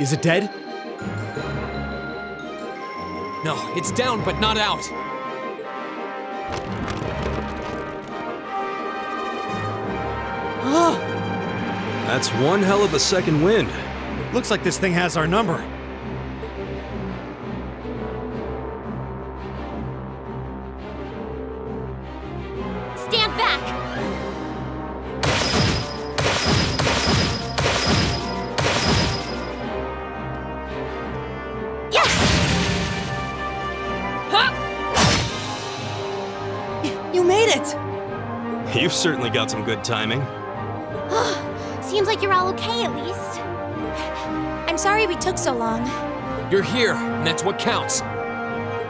Is it dead? No, it's down but not out. That's one hell of a second wind. Looks like this thing has our number. Stand back! Yeah! Huh! You made it! You've certainly got some good timing. Seems like you're all okay, at least. I'm sorry we took so long. You're here, and that's what counts.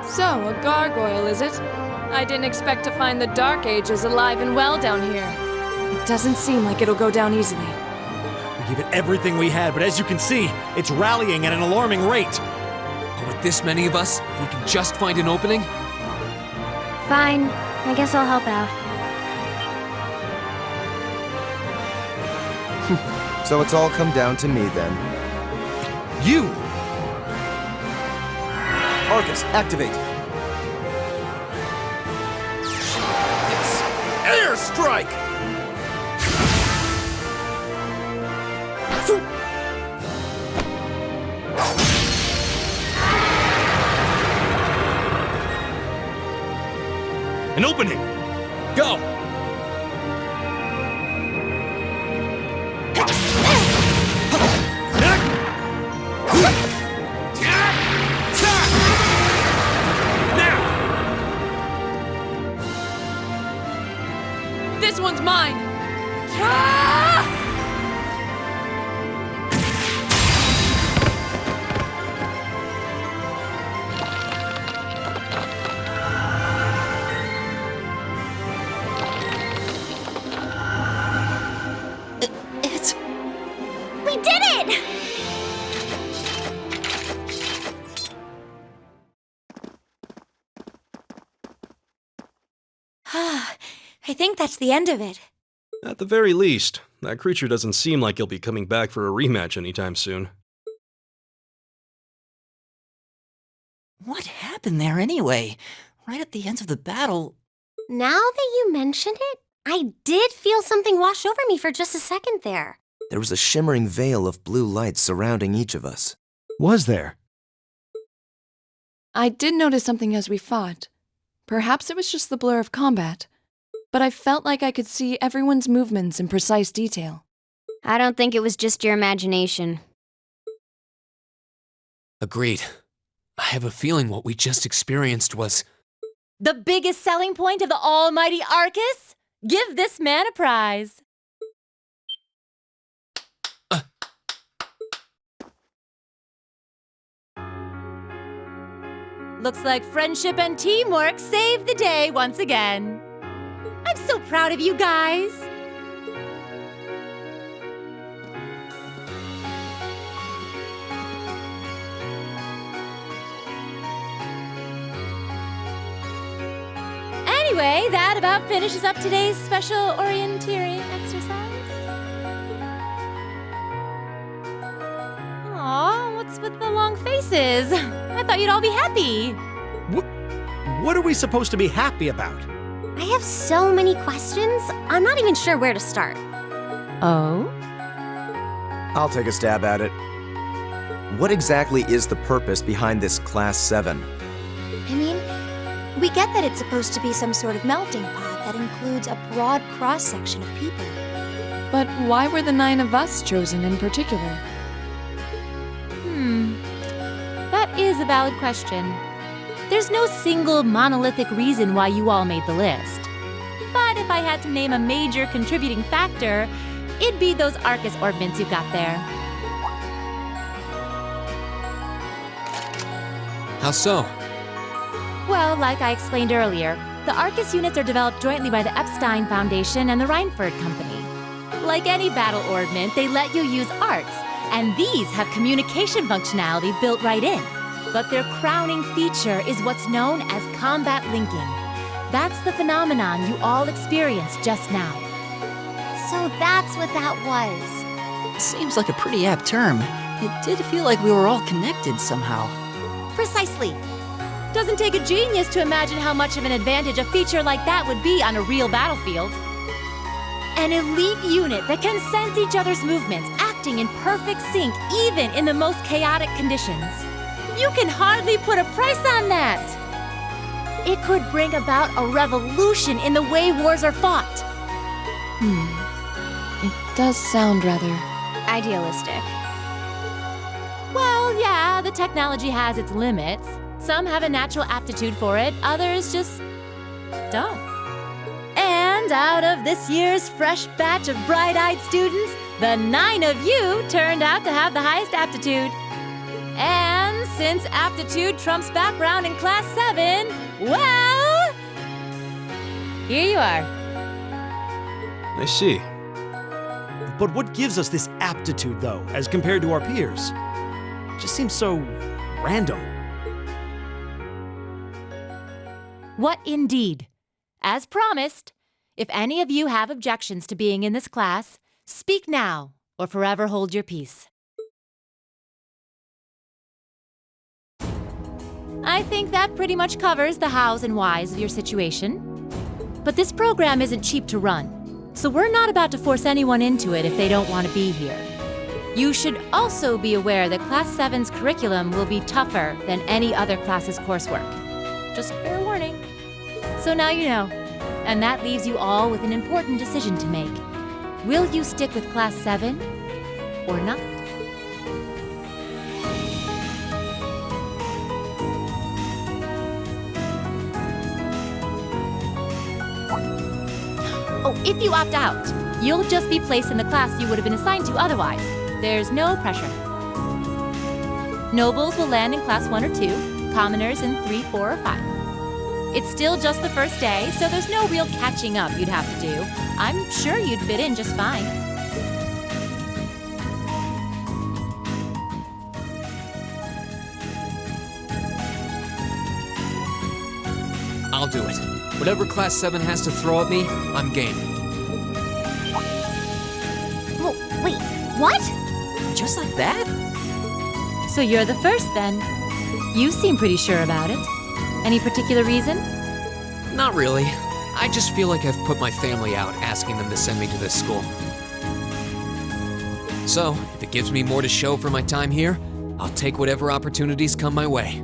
So, a gargoyle, is it? I didn't expect to find the Dark Ages alive and well down here. It doesn't seem like it'll go down easily. We gave it everything we had, but as you can see, it's rallying at an alarming rate. But with this many of us, if we can just find an opening. Fine. I guess I'll help out. So it's all come down to me then. You! Arcus, activate! Airstrike! An opening! Go! This one's mine! We did it! I think that's the end of it. At the very least, that creature doesn't seem like he'll be coming back for a rematch anytime soon. What happened there anyway? Right at the end of the battle. Now that you mention it, I did feel something wash over me for just a second there. There was a shimmering veil of blue light surrounding each of us. Was there? I did notice something as we fought. Perhaps it was just the blur of combat. But I felt like I could see everyone's movements in precise detail. I don't think it was just your imagination. Agreed. I have a feeling what we just experienced was... The biggest selling point of the almighty Arcus? Give this man a prize. Looks like friendship and teamwork saved the day once again. I'm so proud of you guys. Anyway, that about finishes up today's special orienteering exercise. Aw, what's with the long faces? I thought you'd all be happy. What are we supposed to be happy about? I have so many questions, I'm not even sure where to start. Oh? I'll take a stab at it. What exactly is the purpose behind this Class 7? I mean, we get that it's supposed to be some sort of melting pot that includes a broad cross-section of people. But why were the 9 of us chosen in particular? That is a valid question. There's no single monolithic reason why you all made the list. But if I had to name a major contributing factor, it'd be those Arcus orbments you've got there. How so? Well, like I explained earlier, the Arcus units are developed jointly by the Epstein Foundation and the Reinford Company. Like any battle orbment, they let you use arts, and these have communication functionality built right in. But their crowning feature is what's known as combat linking. That's the phenomenon you all experienced just now. So that's what that was. Seems like a pretty apt term. It did feel like we were all connected somehow. Precisely. Doesn't take a genius to imagine how much of an advantage a feature like that would be on a real battlefield. An elite unit that can sense each other's movements, acting in perfect sync even in the most chaotic conditions. You can hardly put a price on that. It could bring about a revolution in the way wars are fought. It does sound rather... Idealistic. Well, yeah, the technology has its limits. Some have a natural aptitude for it, others just don't. And out of this year's fresh batch of bright-eyed students, the 9 of you turned out to have the highest aptitude. And since aptitude trumps background in Class 7, well, here you are. I see. But what gives us this aptitude, though, as compared to our peers? It just seems so random. What indeed? As promised, if any of you have objections to being in this class, speak now or forever hold your peace. I think that pretty much covers the hows and whys of your situation. But this program isn't cheap to run, so we're not about to force anyone into it if they don't want to be here. You should also be aware that Class 7's curriculum will be tougher than any other class's coursework. Just fair warning. So now you know, and that leaves you all with an important decision to make. Will you stick with Class 7 or not? Oh, if you opt out, you'll just be placed in the class you would have been assigned to otherwise. There's no pressure. Nobles will land in Class 1 or 2, commoners in 3, 4, or 5. It's still just the first day, so there's no real catching up you'd have to do. I'm sure you'd fit in just fine. I'll do it. Whatever Class 7 has to throw at me, I'm game. Whoa, wait, what? Just like that? So you're the first then. You seem pretty sure about it. Any particular reason? Not really. I just feel like I've put my family out asking them to send me to this school. So, if it gives me more to show for my time here, I'll take whatever opportunities come my way.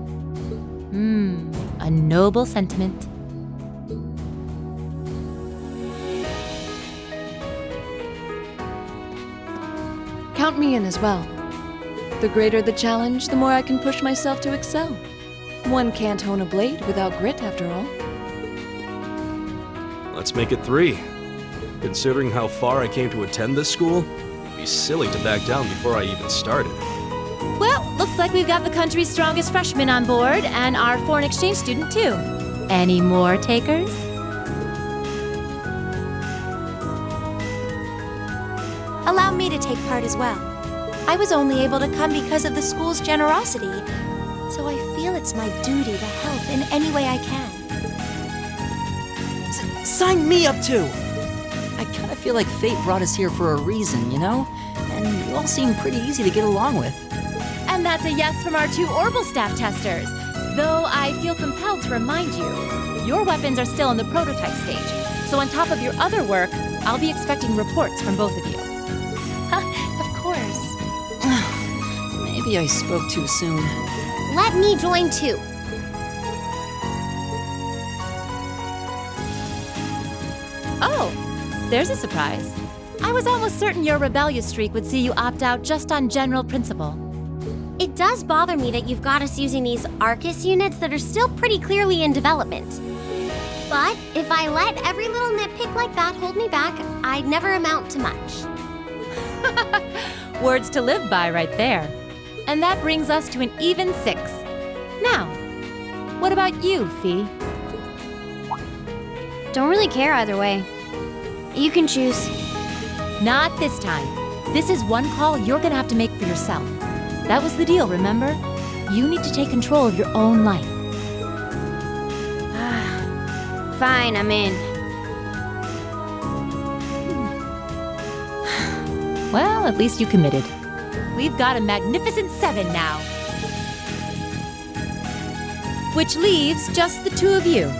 A noble sentiment. Count me in as well. The greater the challenge, the more I can push myself to excel. One can't hone a blade without grit, after all. Let's make it 3. Considering how far I came to attend this school, it'd be silly to back down before I even started. Well, looks like we've got the country's strongest freshman on board, and our foreign exchange student, too. Any more takers? Allow me to take part as well. I was only able to come because of the school's generosity, so I feel it's my duty to help in any way I can. Sign me up too! I kinda feel like fate brought us here for a reason, you know? And you all seem pretty easy to get along with. And that's a yes from our 2 Orbital staff testers. Though I feel compelled to remind you, your weapons are still in the prototype stage. So on top of your other work, I'll be expecting reports from both of you. Of course. Maybe I spoke too soon. Let me join too. Oh, there's a surprise. I was almost certain your rebellious streak would see you opt out just on general principle. It does bother me that you've got us using these Arcus units that are still pretty clearly in development. But if I let every little nitpick like that hold me back, I'd never amount to much. Words to live by right there. And that brings us to an even 6. Now, what about you, Fee? Don't really care either way. You can choose. Not this time. This is one call you're gonna have to make for yourself. That was the deal, remember? You need to take control of your own life. Fine, I'm in. Well, at least you committed. we've got a magnificent 7 now. Which leaves just the 2 of you.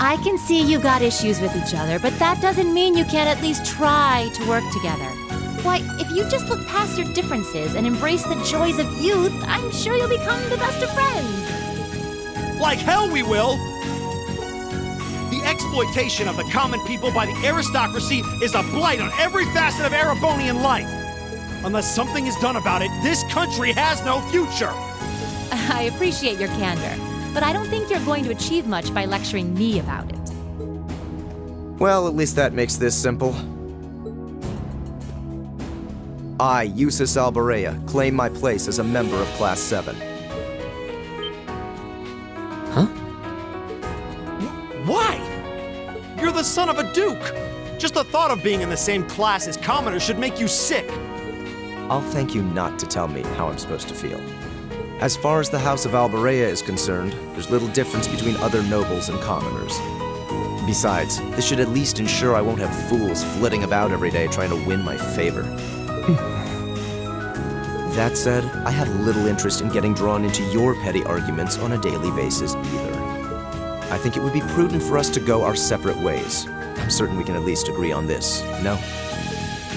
I can see you got issues with each other, but that doesn't mean you can't at least try to work together. Why, if you just look past your differences and embrace the joys of youth, I'm sure you'll become the best of friends. Like hell we will! The exploitation of the common people by the aristocracy is a blight on every facet of Erebonian life. Unless something is done about it, this country has no future. I appreciate your candor, but I don't think you're going to achieve much by lecturing me about it. Well, at least that makes this simple. I, Eustace Alborea, claim my place as a member of Class 7. Huh? Why? You're the son of a duke. Just the thought of being in the same class as commoners should make you sick. I'll thank you not to tell me how I'm supposed to feel. As far as the House of Alborea is concerned, there's little difference between other nobles and commoners. Besides, this should at least ensure I won't have fools flitting about every day trying to win my favor. That said, I have little interest in getting drawn into your petty arguments on a daily basis either. I think it would be prudent for us to go our separate ways. I'm certain we can at least agree on this, no?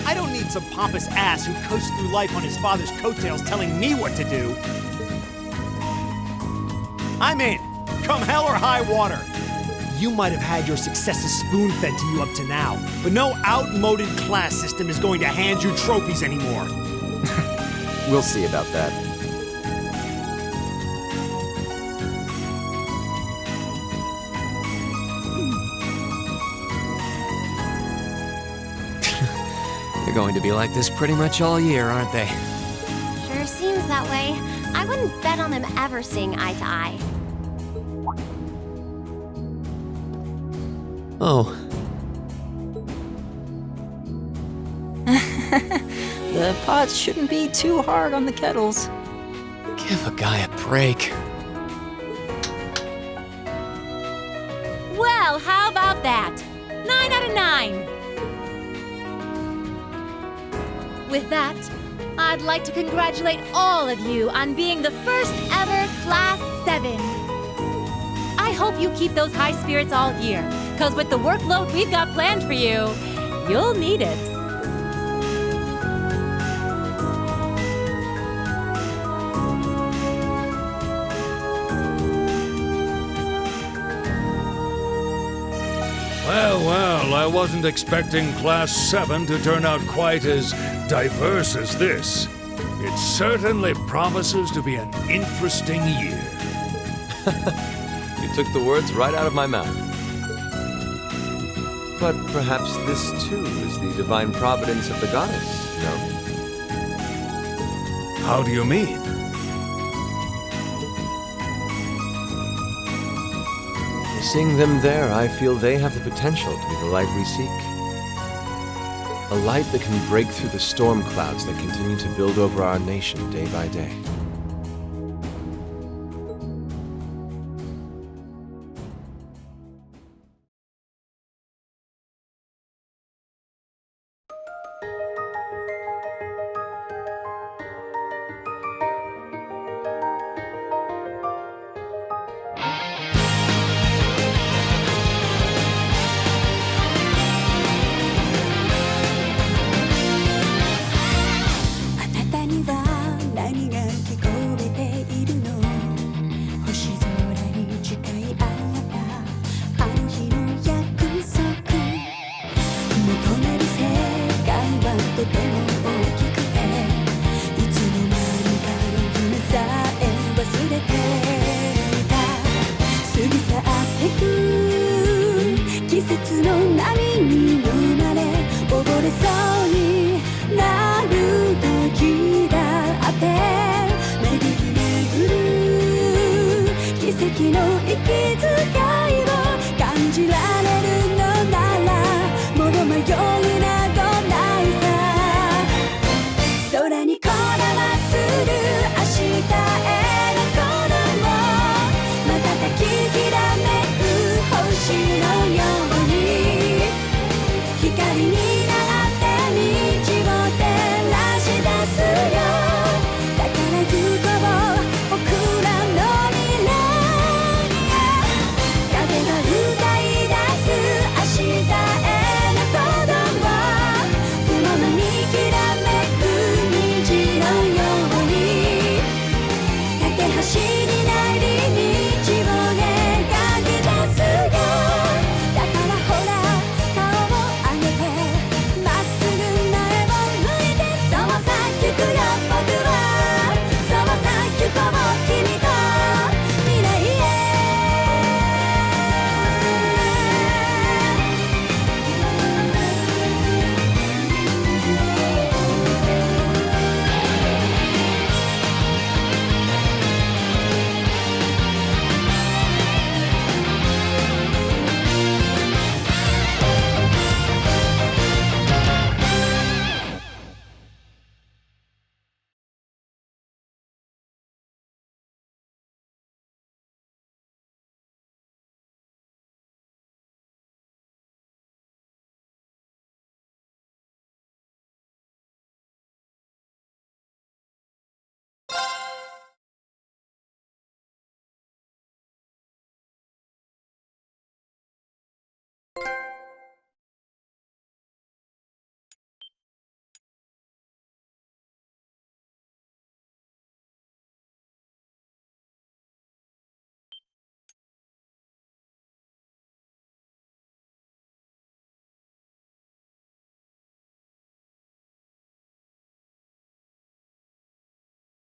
I don't need some pompous ass who coasts through life on his father's coattails telling me what to do. I'm in, come hell or high water. You might have had your successes spoon-fed to you up to now, but no outmoded class system is going to hand you trophies anymore. We'll see about that. They're going to be like this pretty much all year, aren't they? Sure seems that way. I wouldn't bet on them ever seeing eye to eye. Oh. The pots shouldn't be too hard on the kettles. Give a guy a break. Well, how about that? 9 out of 9. With that, I'd like to congratulate all of you on being the first ever Class 7. I hope you keep those high spirits all year, because with the workload we've got planned for you, you'll need it. Well, I wasn't expecting Class 7 to turn out quite as diverse as this. It certainly promises to be an interesting year. You took the words right out of my mouth. But perhaps this too is the divine providence of the goddess, no? How do you mean? Seeing them there, I feel they have the potential to be the light we seek. A light that can break through the storm clouds that continue to build over our nation day by day.